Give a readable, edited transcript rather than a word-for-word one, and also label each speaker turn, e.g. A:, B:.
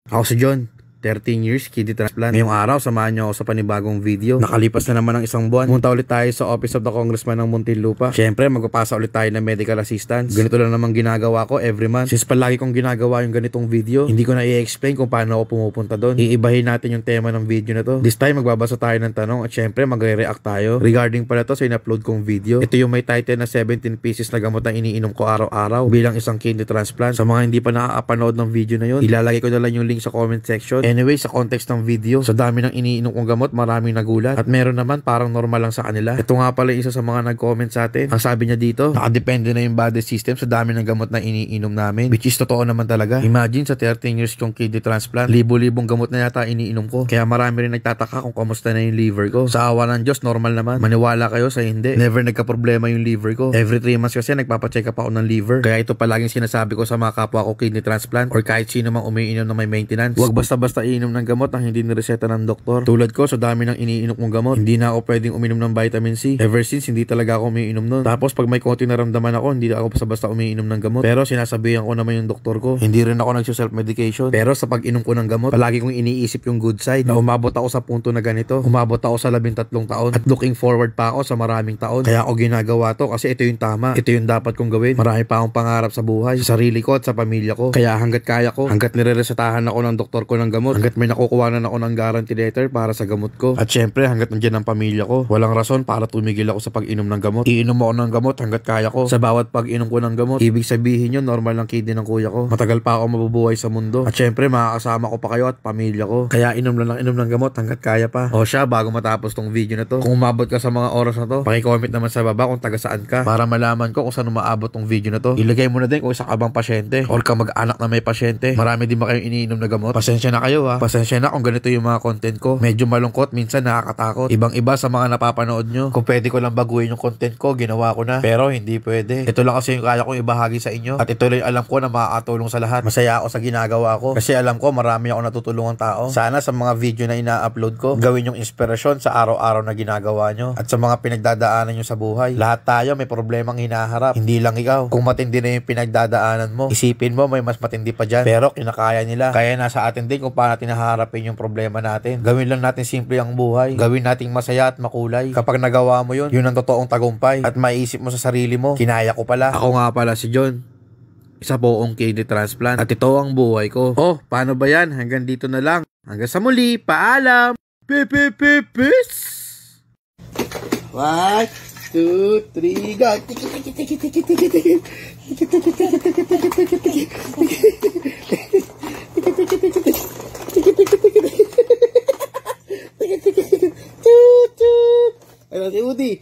A: Ako si John, 13 years, kidney transplant. Ngayong araw, samahan niyo ako sa panibagong video. Nakalipas na naman ng isang buwan. Pumunta ulit tayo sa Office of the Congressman ng Muntinlupa. Siyempre, magpapasa ulit tayo ng medical assistance. Ganito lang naman ginagawa ko every month. Since palagi kong ginagawa yung ganitong video, hindi ko na i-explain kung paano ako pumupunta doon. Iibahin natin yung tema ng video na to. This time, magbabasa tayo ng tanong at siyempre, magre-react tayo. Regarding pala to sa in-upload kong video. Ito yung may title na 17 pieces na gamot na iniinom ko araw-araw bilang isang kidney transplant. Sa mga hindi pa nakakapanood ng video na yun, ilalagay ko na lang yung link sa comment section. Anyway, sa context ng video, sa dami ng iniinom kong gamot, maraming nagulat. At meron naman parang normal lang sa kanila. Ito nga pala isa sa mga nag-comment sa atin. Ang sabi niya dito, nakadepende na yung body system sa dami ng gamot na iniinom namin. Which is totoo naman talaga. Imagine sa 13 years kong kidney transplant, libo-libong gamot na yata iniinom ko. Kaya marami rin nagtataka kung kamusta na yung liver ko. Sa awa ng Diyos, normal naman. Maniwala kayo sa hindi. Never nagka-problema yung liver ko. Every 3 months kasi nagpapacheck up ako ng liver. Kaya ito palaging sinasabi ko sa mga kapwa ko kidney transplant or kahit sino mang umiinom na may maintenance. Huwag basta-basta iinom ng gamot ang hindi nireseta ng doktor. Tulad ko, sa dami ng iniinom kong gamot, hindi na ako pwedeng uminom ng vitamin C. Ever since, hindi talaga ako umiinom nun. Tapos pag may konti naramdaman ako, hindi ako basta-basta umiinom ng gamot. Pero sinasabihan ko naman yung doktor ko, hindi rin ako nagso-self-medication. Pero sa pag-inom ko ng gamot, palagi kong iniisip yung good side na umabot ako sa punto na ganito. Umabot ako sa 13 taon at looking forward pa ako sa maraming taon. Kaya ako ginagawa to kasi ito yung tama. Ito yung dapat kong gawin. Marami pa akong pangarap sa buhay, sa sarili ko at sa pamilya ko. Kaya hanggat kaya ko, hanggat nire-resetahan ako ng doktor ko ng gamot, hanggat may nakukuha na ako ng guarantee letter para sa gamot ko. At syempre, hanggat nandiyan ang pamilya ko, walang rason para tumigil ako sa pag-inom ng gamot. Iinom ako ng gamot hanggat kaya ko. Sa bawat pag-inom ko ng gamot, ibig sabihin yun, normal lang kidney ng kuya ko. Matagal pa ako mabubuhay sa mundo. At syempre, makakasama ko pa kayo at pamilya ko. Kaya inom ng gamot hanggat kaya pa. O siya, bago matapos tong video na to, kung umabot ka sa mga oras na to, paki-comment naman sa baba kung taga saan ka para malaman ko kung saan umaabot tong video na to. Ilagay mo na din kung isa ka bang pasyente or ka mag-anak na may pasyente. Marami din ba kayong iniinom na gamot? Pasensya na kayo ha. Pasensya na kung ganito yung mga content ko. Medyo malungkot, minsan nakakatakot. Ibang-iba sa mga napapanood nyo. Kung pwede ko lang baguhin yung content ko, ginawa ko na. Pero hindi pwede. Ito lang kasi yung kaya kong ibahagi sa inyo. At ito lang alam ko na makakatulong sa lahat. Masaya ako sa ginagawa ko. Kasi alam ko marami ako natutulungang tao. Sana sa mga video na ina-upload ko, gawin yung inspirasyon sa araw-araw na ginagawa nyo. At sa mga pinagdadaanan nyo sa buhay. Lahat tayo may problemang hinaharap. Hindi lang ikaw. Kung matindi na yung pinagdadaanan mo, isipin mo may mas matindi pa dyan. Pero kinakaya nila. Kaya nasa atin din kung paano natin haharapin yung problema natin. Gawin lang natin simple ang buhay. Gawin nating masaya at makulay. Kapag nagawa mo yun, yun ang totoong tagumpay. At maiisip mo sa sarili mo, kinaya ko pala. Ako nga pala si John. Isa poong kidney transplant. At ito ang buhay ko. Oh, paano ba yan? Hanggang dito na lang. Hanggang sa muli. Paalam! Peace! 1, 2, 3, go! Ayo si Udi.